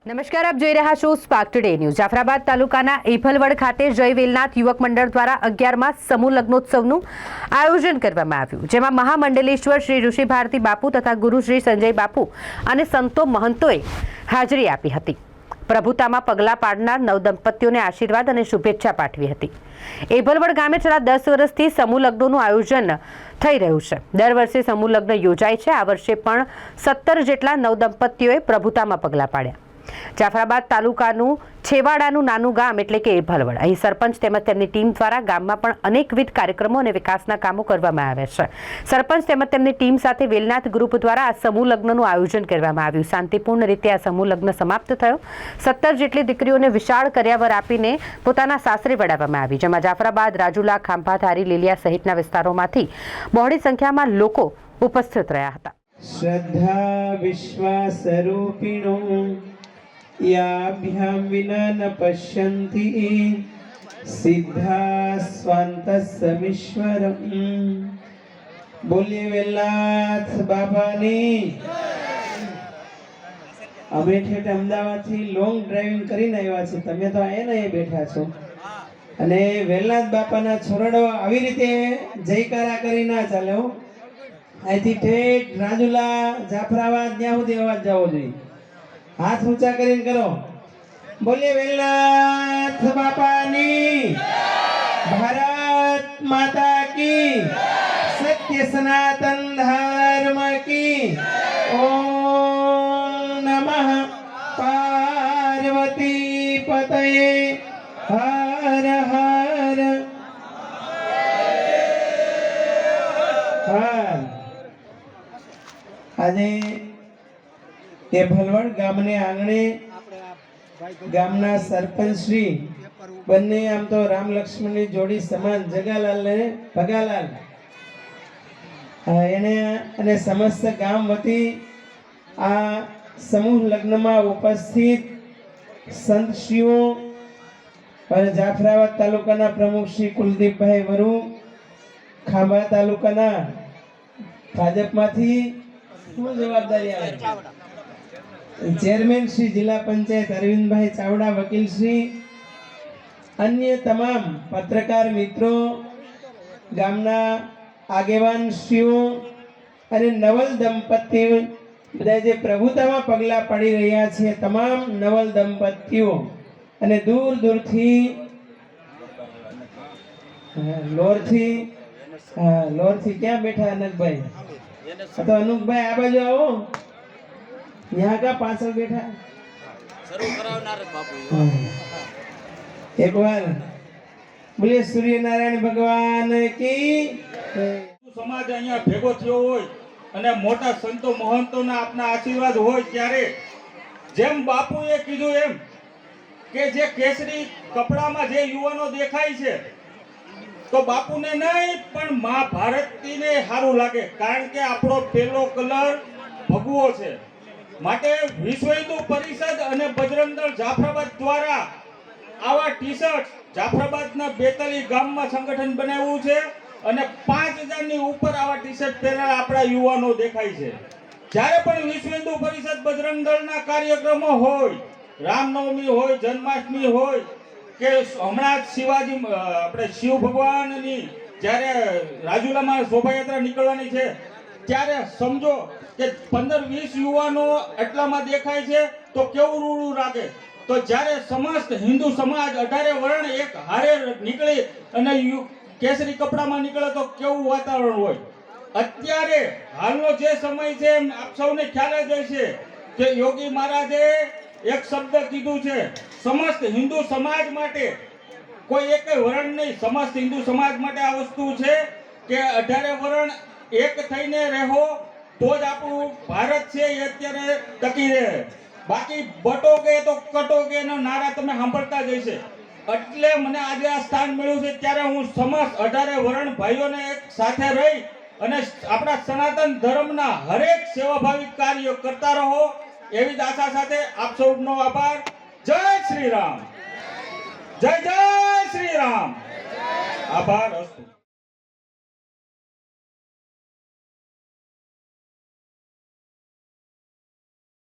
નમસ્કાર, આપ જોઈ રહ્યા છો સ્પાર્ક ટુડે ન્યૂઝ। જાફરાબાદ તાલુકાના એભલવડ ખાતે જય વેલનાથ યુવક મંડળ દ્વારા 11મા સમૂહ લગ્નોત્સવનું આયોજન કરવામાં આવ્યું, જેમાં મહામંડલેશ્વર શ્રી ઋષિ ભારતી બાપુ તથા ગુરુ શ્રી સંજય બાપુ અને સંતો મહંતોએ હાજરી આપી હતી। પ્રભુતામાં પગલાં પાડનાર નવદંપતીઓને આશીર્વાદ અને શુભેચ્છા પાઠવી હતી। એભલવડ ગામે છેલ્લા 10 વર્ષથી સમૂહ લગ્નોનું આયોજન થઈ રહ્યું છે। દર વર્ષે સમૂહ લગ્ન યોજાય છે। આ વર્ષે પણ 17 જેટલા નવદંપતીઓએ પ્રભુતામાં પગલાં પાડ્યા। જાફરાબાદ તાલુકાનું છેવાડાનું નાનું ગામ એટલે કે એભલવડ, અહીં સરપંચ તેમજ તેમની ટીમ દ્વારા ગામમાં પણ અનેકવિધ કાર્યક્રમો અને વિકાસના કામો કરવામાં આવ્યા છે। સરપંચ તેમજ તેમની ટીમ સાથે વેલનાથ ગ્રુપ દ્વારા આ સમૂહ લગ્નનું આયોજન કરવામાં આવ્યું। શાંતિપૂર્ણ રીતે આ સમૂહ લગ્ન સમાપ્ત થયો। 17 જેટલી દીકરીઓને વિશાળ કર્યાવર આપીને પોતાના સાસરે વડાવવામાં આવી, જેમાં જાફરાબાદ, રાજુલા, ખાંભા, ધારી, લીલિયા સહિતના વિસ્તારોમાંથી બહોળી સંખ્યામાં લોકો ઉપસ્થિત રહ્યા હતા। શ્રદ્ધા વિશ્વાસ રૂપિણો याभ्याम विना न पश्यन्ति सिद्धा स्वांत समीश्वरम। बोलिए वेलनाथ बाबानी। અમે ઠેઠ અમદાવાદથી લોંગ ડ્રાઇવિંગ કરીને આવ્યા છે, તમે તો અહીંયા બેઠા છો, અને વેલનાથ બાપાના છોરડો આવી રીતે જયકારા કરી ના ચાલે હો। અહીંથી ઠેઠ રાજુલા, જાફરાબાદ ત્યાં સુધી અવાજ જવો જોઈએ। हाथ ऊंचा करीन करो, बोलिए वेलनाथ बापानी। भारत माता की, सत्य सनातन धर्म की। ओम नमः पार्वती पतये हर हर हर। આજે એભલવડ ગામને આંગણે ગામના સરપંચ શ્રી બંને આમ તો રામ લક્ષ્મણની જોડી સમાન જગાલાલ ને ભગાલાલ એને અને સમસ્ત ગામ વતી આ સમૂહ લગ્નમાં ઉપસ્થિત સંતશ્રીઓ અને જાફરાબાદ તાલુકાના પ્રમુખ શ્રી કુલદીપભાઈ વરુ, ખાંભા તાલુકાના ભાજપમાંથી શું જવાબદારી આવે, चेयरमैन श्री जिला पंचायत अरविंद भाई चावड़ा, वकील श्री, अन्य तमाम पत्रकार मित्रों, गामना आगेवान श्रीओ અને નવલ દંપતીઓ બધા જે પ્રભુતામાં પગલા પડી રહ્યા છે, તમામ નવલ દંપતીઓ અને દૂર દૂરથી લોરથી ક્યાં બેઠા અનકભાઈ? તો અનુપભાઈ આ બાજુ આવો। यहाँ का पासल बैठा शुरू करावनार बापू। एक बार बोले सूर्य नारायण भगवान की। समाज અહીંયા ભેગો થયો હોય અને મોટા સંતો મહંતોના આપના આશીર્વાદ હોય ત્યારે જેમ બાપુએ કીધું એમ કે જે કેસરી કપડામાં જે યુવાનો દેખાય છે તો બાપુને નહીં પણ મા ભારતીને સારું લાગે, કારણ કે આપણો પહેલો કલર ભગવો છે। માટે વિશ્વ હિન્દુ પરિષદ અને બજરંગ દળ જાફરાબાદ દ્વારા આવા ટી-શર્ટ જાફરાબાદના 42 ગામમાં સંગઠન બનાવ્યું છે અને 5000 ની ઉપર આવા ટી-શર્ટ પહેરેલા આપણા યુવાનો દેખાય છે। જ્યારે પણ વિશ્વ હિન્દુ પરિષદ બજરંગ દળના કાર્યક્રમો હોય, રામનવમી હોય, જન્માષ્ટમી હોય કે હમણાં શિવાજી આપણે શિવ ભગવાનની જ્યારે રાજુલામાં શોભાયાત્રા નીકળવાની છે, ત્યારે સમજો કે 15-20 યુવાનો એટલામાં દેખાય છે તો કેવું રૂડું લાગે। તો જ્યારે સમસ્ત હિન્દુ સમાજ 18 વર્ણ એક હારે નીકળી અને કેસરી કપડામાં નીકળે તો કેવું વાતાવરણ હોય। અત્યારે હાલનો જે સમય છે આપ સૌને ખ્યાલ જ હશે કે યોગી મહારાજે એક શબ્દ કીધું છે, સમસ્ત હિન્દુ સમાજ માટે, કોઈ એક વર્ણ નહીં, સમસ્ત હિન્દુ સમાજ માટે આ વસ્તુ છે કે 18 વર્ણ એક થઈને રહો તો જ આપણું ભારત છે એ અત્યારે ટકી રહે। બાકી બટોગે તો કટોગે નો નારા તમે સાંભળતા જ હશે। એટલે મને આજે આ સ્થાન મળ્યું છે ત્યારે હું સમસ્ત 18 વર્ણ ભાઈઓને એક સાથે રહી અને આપણા સનાતન ધર્મના હરેક સેવાભાવી કાર્ય કરતા રહો એવી આશા સાથે આપ સૌનો આભાર। જય શ્રી રામ, જય જય શ્રી રામ, આભાર।